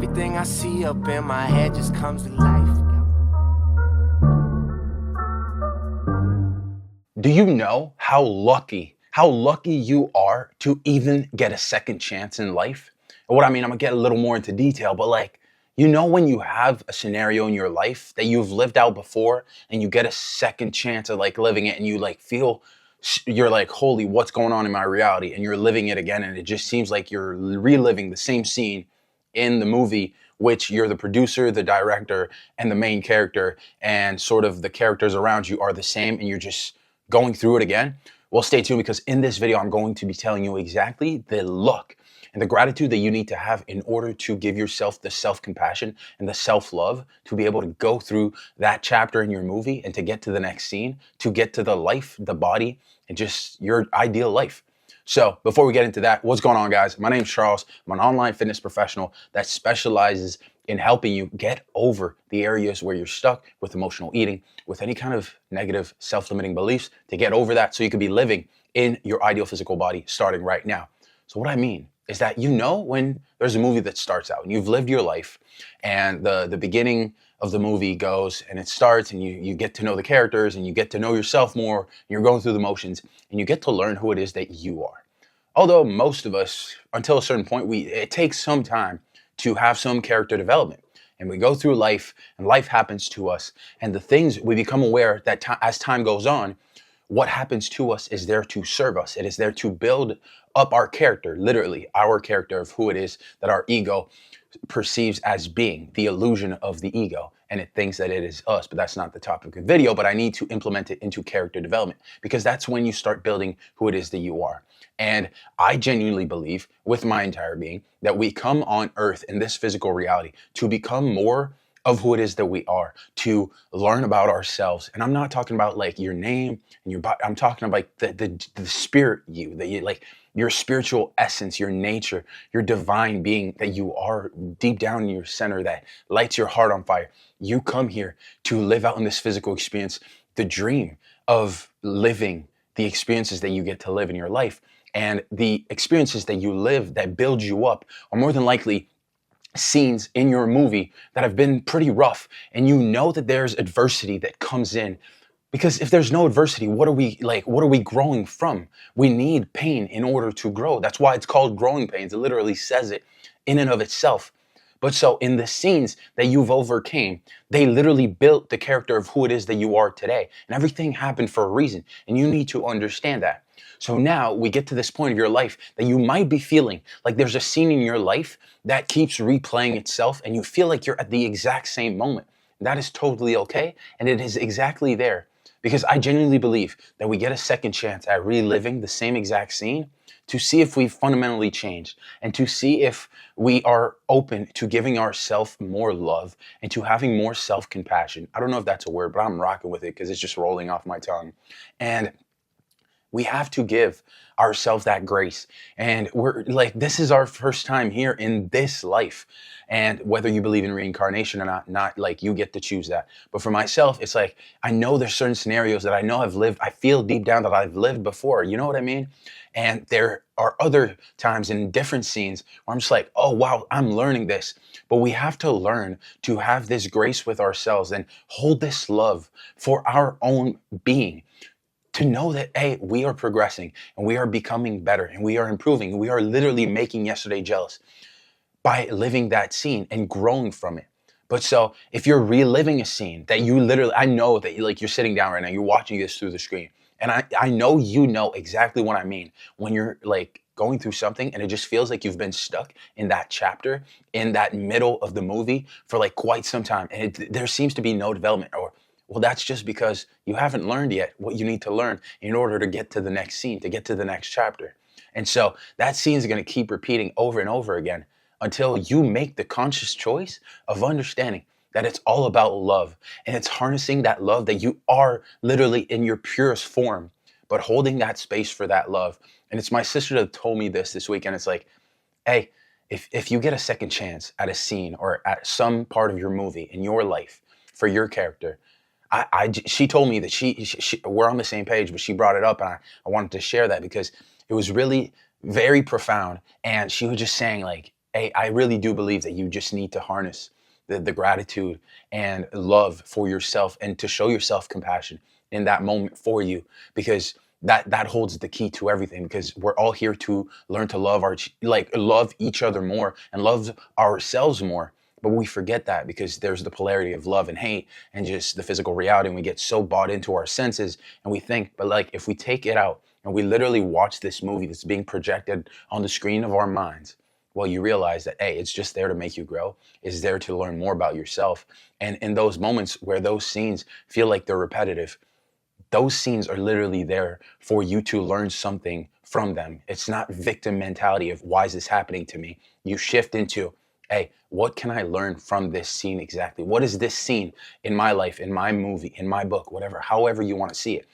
Everything I see up in my head just comes to life. Do you know how lucky you are to even get a second chance in life? And what I mean, I'm gonna get a little more into detail, but like, you know, when you have a scenario in your life that you've lived out before and you get a second chance of like living it and you like feel, you're like, holy, what's going on in my reality? And you're living it again. And it just seems like you're reliving the same scene in the movie, which you're the producer, the director, and the main character, and sort of the characters around you are the same, and you're just going through it again. Well, stay tuned because in this video, I'm going to be telling you exactly the luck and the gratitude that you need to have in order to give yourself the self-compassion and the self-love to be able to go through that chapter in your movie and to get to the next scene, to get to the life, the body, and just your ideal life. So before we get into that, what's going on, guys? My name's Charles. I'm an online fitness professional that specializes in helping you get over the areas where you're stuck with emotional eating, with any kind of negative self-limiting beliefs, to get over that so you can be living in your ideal physical body starting right now. So what I mean is that, you know, when there's a movie that starts out and you've lived your life and the beginning of the movie goes and it starts and you get to know the characters and you get to know yourself more, and you're going through the motions and you get to learn who it is that you are. Although most of us, until a certain point, it takes some time to have some character development. And we go through life and life happens to us. And the things we become aware that as time goes on, what happens to us is there to serve us. It is there to build up our character, literally our character of who it is that our ego perceives as being, the illusion of the ego. And it thinks that it is us, but that's not the topic of the video. But I need to implement it into character development because that's when you start building who it is that you are. And I genuinely believe with my entire being that we come on earth in this physical reality to become more of who it is that we are, to learn about ourselves. And I'm not talking about like your name and your body. I'm talking about like the spirit you, that you like your spiritual essence, your nature, your divine being that you are deep down in your center that lights your heart on fire. You come here to live out in this physical experience, the dream of living the experiences that you get to live in your life. And the experiences that you live that build you up are more than likely scenes in your movie that have been pretty rough. And you know that there's adversity that comes in. Because if there's no adversity, what are we growing from? We need pain in order to grow. That's why it's called growing pains. It literally says it in and of itself. But so in the scenes that you've overcame, they literally built the character of who it is that you are today. And everything happened for a reason. And you need to understand that. So now we get to this point of your life that you might be feeling like there's a scene in your life that keeps replaying itself and you feel like you're at the exact same moment. That is totally okay. And it is exactly there because I genuinely believe that we get a second chance at reliving the same exact scene to see if we've fundamentally changed and to see if we are open to giving ourselves more love and to having more self-compassion. I don't know if that's a word, but I'm rocking with it because it's just rolling off my tongue. And we have to give ourselves that grace. And we're like, this is our first time here in this life. And whether you believe in reincarnation or not like you get to choose that. But for myself, it's like, I know there's certain scenarios that I know I've lived. I feel deep down that I've lived before. You know what I mean? And there are other times in different scenes where I'm just like, oh, wow, I'm learning this. But we have to learn to have this grace with ourselves and hold this love for our own being. To know that, hey, we are progressing and we are becoming better and we are improving. We are literally making yesterday jealous by living that scene and growing from it. But so if you're reliving a scene that you literally, I know that you're sitting down right now, you're watching this through the screen. And I know you know exactly what I mean when you're like going through something and it just feels like you've been stuck in that chapter, in that middle of the movie for like quite some time. And there seems to be no development or well, that's just because you haven't learned yet what you need to learn in order to get to the next scene, to get to the next chapter. And so that scene is going to keep repeating over and over again until you make the conscious choice of understanding that it's all about love. And it's harnessing that love that you are literally in your purest form, but holding that space for that love. And it's my sister that told me this week. And it's like, hey, if you get a second chance at a scene or at some part of your movie in your life for your character, she told me that we're on the same page, but she brought it up and I wanted to share that because it was really very profound. And she was just saying like, hey, I really do believe that you just need to harness the gratitude and love for yourself and to show yourself compassion in that moment for you, because that holds the key to everything, because we're all here to learn to love love each other more and love ourselves more. But we forget that because there's the polarity of love and hate and just the physical reality, and we get so bought into our senses and we think, but like if we take it out and we literally watch this movie that's being projected on the screen of our minds, well, you realize that, hey, it's just there to make you grow. It's there to learn more about yourself. And in those moments where those scenes feel like they're repetitive, those scenes are literally there for you to learn something from them. It's not victim mentality of why is this happening to me? You shift into, hey, what can I learn from this scene exactly? What is this scene in my life, in my movie, in my book, whatever, however you want to see it?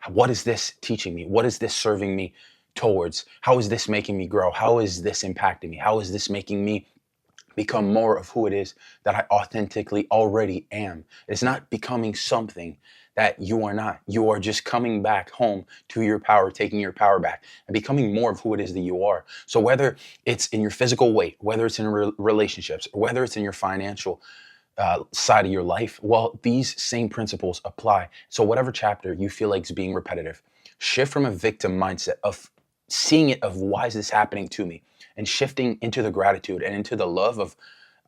What is this teaching me? What is this serving me towards? How is this making me grow? How is this impacting me? How is this making me become more of who it is that I authentically already am? It's not becoming something that you are not. You are just coming back home to your power, taking your power back and becoming more of who it is that you are. So whether it's in your physical weight, whether it's in relationships, whether it's in your financial side of your life, well, these same principles apply. So whatever chapter you feel like is being repetitive, shift from a victim mindset of seeing it of why is this happening to me, and shifting into the gratitude and into the love of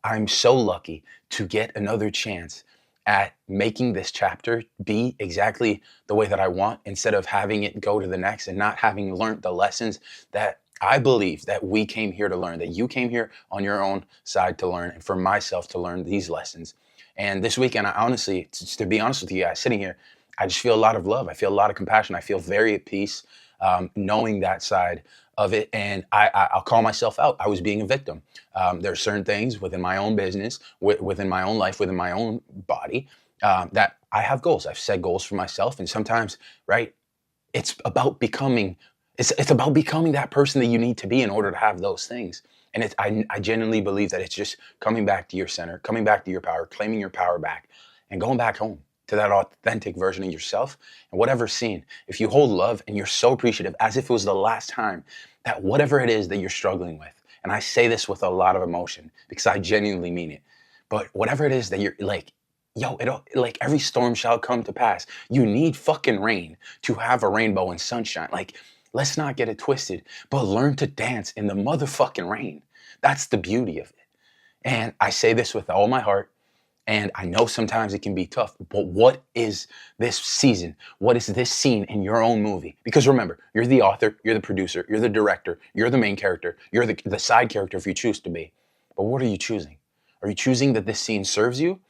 I'm so lucky to get another chance at making this chapter be exactly the way that I want, instead of having it go to the next and not having learned the lessons that I believe that we came here to learn, that you came here on your own side to learn, and for myself to learn these lessons. And this weekend, I honestly, to be honest with you guys, sitting here, I just feel a lot of love. I feel a lot of compassion. I feel very at peace, knowing that side of it. And I'll call myself out. I was being a victim. There are certain things within my own business, within my own life, within my own body, that I have goals. I've set goals for myself. And sometimes, right, it's about becoming, it's about becoming that person that you need to be in order to have those things. And I genuinely believe that it's just coming back to your center, coming back to your power, claiming your power back, and going back home to that authentic version of yourself. And whatever scene, if you hold love and you're so appreciative as if it was the last time, that whatever it is that you're struggling with, and I say this with a lot of emotion because I genuinely mean it, but whatever it is that you're like, yo, like every storm shall come to pass. You need fucking rain to have a rainbow and sunshine. Like, let's not get it twisted, but learn to dance in the motherfucking rain. That's the beauty of it. And I say this with all my heart. And I know sometimes it can be tough, but what is this season? What is this scene in your own movie? Because remember, you're the author, you're the producer, you're the director, you're the main character, you're the side character if you choose to be. But what are you choosing? Are you choosing that this scene serves you?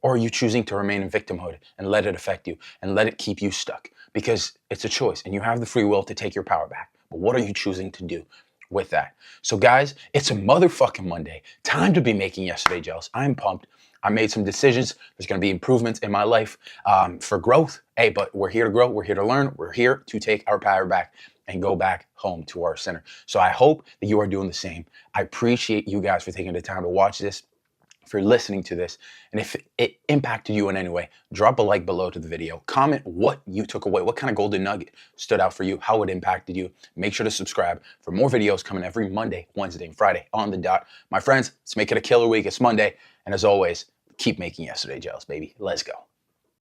Or are you choosing to remain in victimhood and let it affect you and let it keep you stuck? Because it's a choice and you have the free will to take your power back. But what are you choosing to do with that? So guys, it's a motherfucking Monday. Time to be making yesterday jealous. I'm pumped. I made some decisions. There's going to be improvements in my life for growth. Hey, but we're here to grow. We're here to learn. We're here to take our power back and go back home to our center. So I hope that you are doing the same. I appreciate you guys for taking the time to watch this, for listening to this. And if it impacted you in any way, drop a like below to the video. Comment what you took away, what kind of golden nugget stood out for you, how it impacted you. Make sure to subscribe for more videos coming every Monday, Wednesday, and Friday on the dot. My friends, let's make it a killer week. It's Monday. And as always, keep making yesterday jealous, baby. Let's go.